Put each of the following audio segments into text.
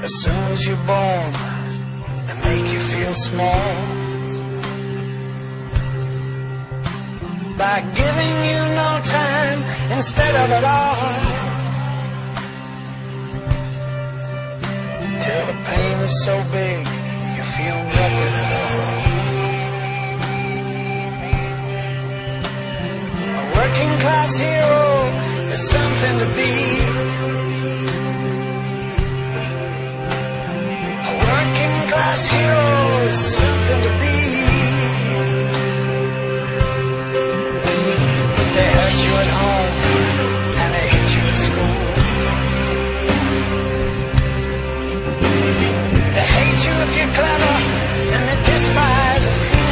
As soon as you're born, they make you feel small by giving you no time instead of it all, till the pain is so big you feel nothing at all. A working class hero is something to be. A working class hero is something to be. They hurt you at home and they hit you at school. They hate you if you're clever and they despise a fool.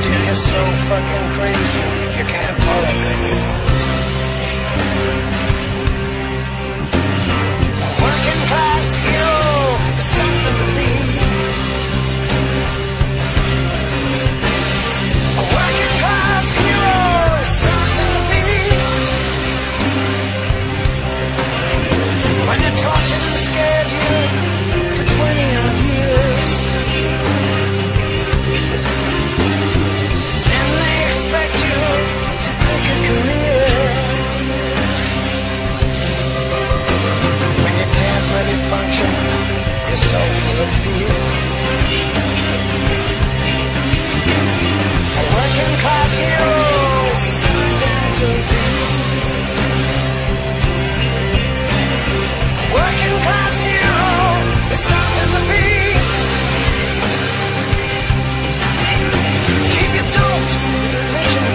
Till you're so fucking crazy you can't follow their rules. A working class hero is something to be. A working class hero is something to be. When they tortured and scared you for 20 odd years, then they expect you to pick a career. When you can't really function, you're so full of fear. A working class hero is something to be. A working class hero is something to be. Keep you doped with religion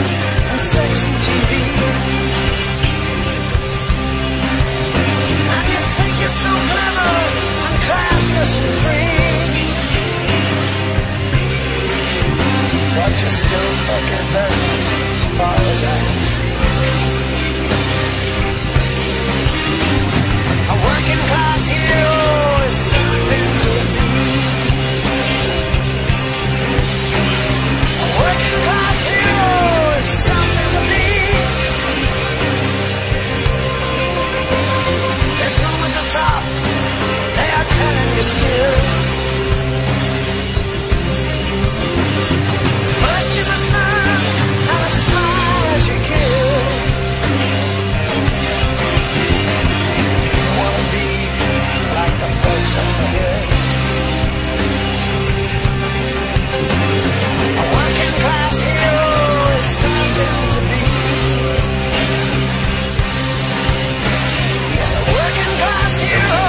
and sex and TV. And you think you're so clever and classless and free, but you're still fucking virgins as far as I can see. A working class hero is something to be. A working class hero is something to be. There's some at the top, they are telling you still. First you must learn how to smile as you kill. You wanna be like the folks on the hill. A working class hero is something to be. Yes, a working class hero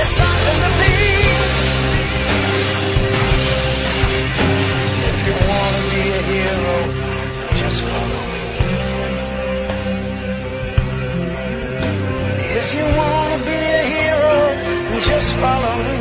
is something to be. If you wanna be a hero, just follow me. If you wanna be a hero, just follow me.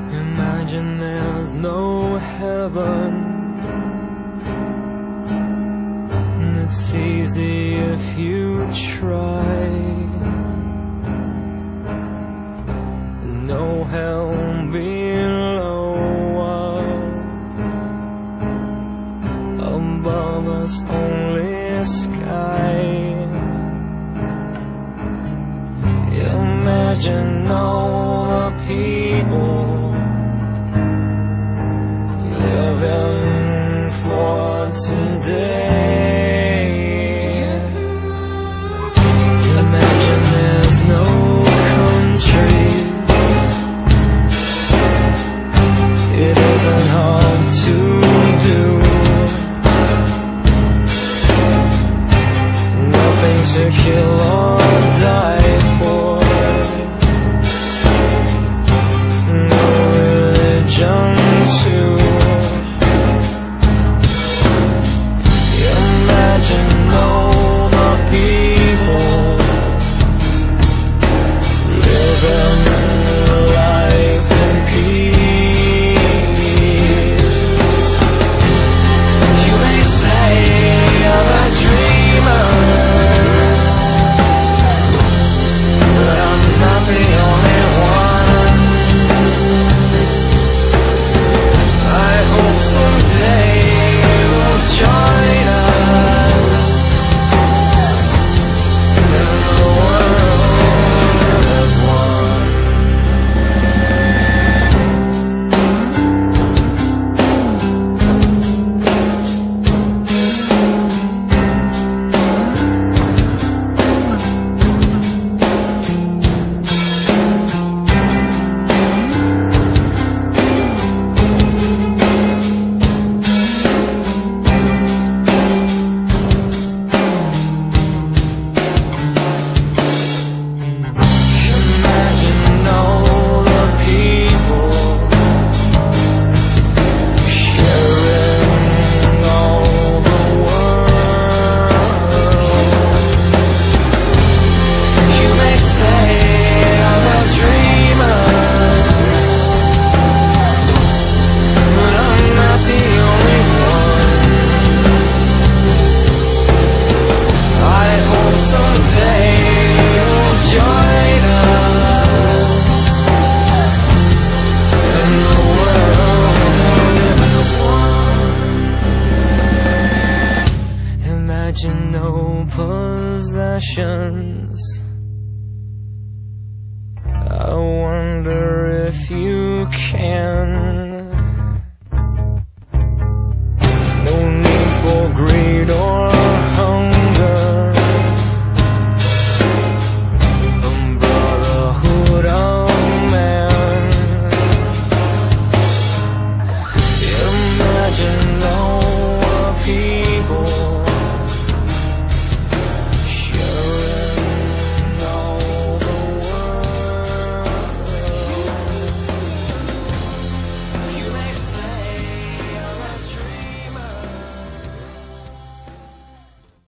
Imagine there's no heaven. It's easy if you try. No hell below us, above us only sky. Imagine all the people living for today. Imagine there's no country. It isn't hard to do. to kill or die for. No religion to imagine all the people living life in peace. You may say I'm a dreamer, but I'm not the only one. I hope someday you'll join us in the world as one. Imagine all the people sharing all the world. You may say I'm a dreamer, but I'm not the only one. I hope someday you'll join us in the world as one. Imagine no possessions. I wonder if you can.